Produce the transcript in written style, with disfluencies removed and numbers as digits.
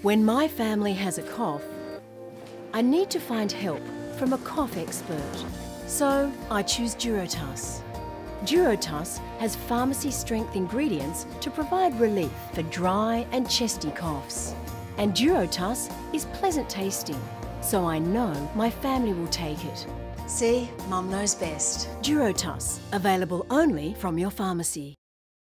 When my family has a cough, I need to find help from a cough expert. So I choose Duro-TOSS. Duro-TOSS has pharmacy-strength ingredients to provide relief for dry and chesty coughs. And Duro-TOSS is pleasant tasting, so I know my family will take it. See, Mum knows best. Duro-TOSS, available only from your pharmacy.